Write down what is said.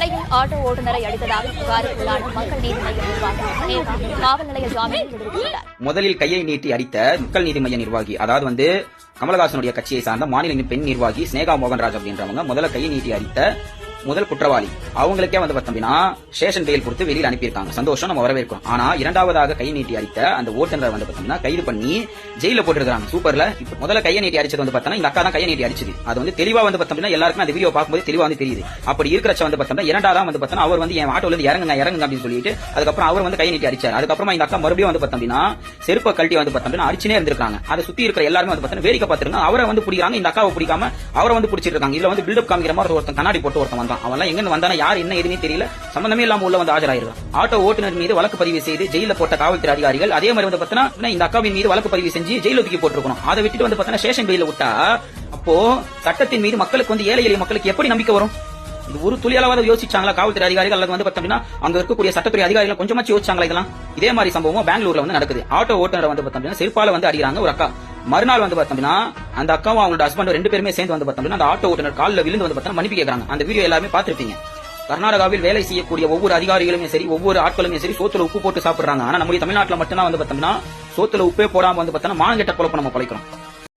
சென்னையில் ஆட்டோ ஓட்டுநரை அடித்ததாக புகாருக்குள்ளான மக்கள் நீதி மய்ய நிர்வாகி ஸ்னேகா காவல் நிலைய ஜாமீனில் விடுவிக்கப்பட்டார். முதலில் கையை நீட்டி அடித்த மக்கள் நீதி மய்ய நிர்வாகி, அதாவது கமலஹாசனுடைய கட்சியை சார்ந்த மாநில பெண் நிர்வாகி ஸ்னேகா மோகன்ராஜ் அப்படின்றவங்க முதல்ல கையை நீட்டி அடித்த முதல் குற்றவாளி. அவங்களுக்கே பார்த்தோம்னா ஸ்டேஷன் பெயில் கொடுத்து வெளியில் அனுப்பியிருக்காங்க. சந்தோஷம், நம்ம வரவேற்கிறோம். ஆனா இரண்டாவதாக கை நீட்டி அடித்த அந்த ஓட்டுநர் பார்த்தோம்னா கைது பண்ணி ஜெயில போட்டுருக்காங்க. சூப்பர்ல. இப்ப முதல்ல கையை நீட்டி அடிச்சது பார்த்தோம்னா இந்த அக்கா தான் கையை நீட்டி அடிச்சது. அது தெளிவா பார்த்தோம்னா எல்லாருக்கும் அந்த வீடியோ பார்க்கும்போது தெளிவா தெரியுது. அப்படி இருக்கிறச்ச பார்த்தோம்னா இரண்டாவது பார்த்தோம்னா அவர் என் ஆட்டோல இருந்து இறங்குங்க இறங்குங்க அப்படின்னு சொல்லிட்டு அதுக்கப்புறம் அவர் கையை நீட்டி அடிச்சார். அதுக்கப்புறமா இந்த அக்கா மறுபடியும் பார்த்தோம்னா செருப்பை கழட்டி பார்த்தோம்னா அடிச்சுனே இருந்திருக்காங்க. அதை சுத்தி இருக்கிற எல்லாருமே பார்த்தோம்னா வேடிக்கை பார்த்துருங்க. அவரை பிடிக்கிறாங்க, இந்த அக்காவை பிடிக்காம அவரை பிடிச்சிட்டு இருக்காங்க. இதுல பில்டப் காமிக்கிற மாதிரி ஒருத்தன் கண்ணாடி போட்டு ஒருத்தன் வந்தான். அவன் எங்க வந்தான யார் என்ன எதுனே தெரியல, சம்பந்தமே இல்லாம உள்ள ஆஜராயிருக்கான். ஆட்டோ ஓட்டுநர் மீது வழக்கு பதிவு செய்து ஜெயில போட்ட காவல்துறை அதிகாரிகள் அதே மாதிரி பார்த்தா இந்த அக்காவின் மீது வழக்கு பதிவு செஞ்சு ஜெயில தூக்கி போட்டுருக்கணும். அதை விட்டுட்டு பார்த்தா ஸ்டேஷன் பெயில விட்டா அப்போ சட்டத்தின் மீது மக்களுக்கு ஏழை எளிய மக்களுக்கு எப்படி நம்பிக்கை வரும்? இது ஒரு துளியளவாவது யோசிச்சாங்களா காவல்துறை அதிகாரிகள்? அல்லது பார்த்தோம்னா அங்க இருக்கக்கூடிய சட்டத்துறை அதிகாரிகள் கொஞ்சமாச்சு யோசிச்சாங்களா? இதெல்லாம் இதே மாதிரி சம்பவம் பெங்களூர்ல நடக்குது. ஆட்டோ ஓட்டுநர் பார்த்தோம்னா செருப்பால அடிக்கிறாங்க ஒரு அக்கா. மறுநாள் பார்த்தோம்னா அந்த அக்காவும் அவங்களோட ஹஸ்பண்ட் ரெண்டு பேருமே சேர்ந்து பார்த்தோம்னா அந்த ஆட்டோ ஓட்டுநர் காலில் விழுந்து பார்த்தோம்னா மன்னிப்பு கேட்கறாங்க. அந்த வீடியோ எல்லாமே பார்த்திருப்பீங்க. கர்நாடகாவில் வேலை செய்யக்கூடிய ஒவ்வொரு அதிகாரிகளுமே சரி, ஒவ்வொரு ஆட்களுமே சரி சோத்துல உப்பு போட்டு சாப்பிடுறாங்க. ஆனா நம்முடைய தமிழ்நாட்டில் மட்டும்தான் பார்த்தோம்னா சோத்துல உப்பே போடாம பார்த்தோம்னா மானங்கெட்ட குழப்பம் நம்ம பழைக்கிறோம்.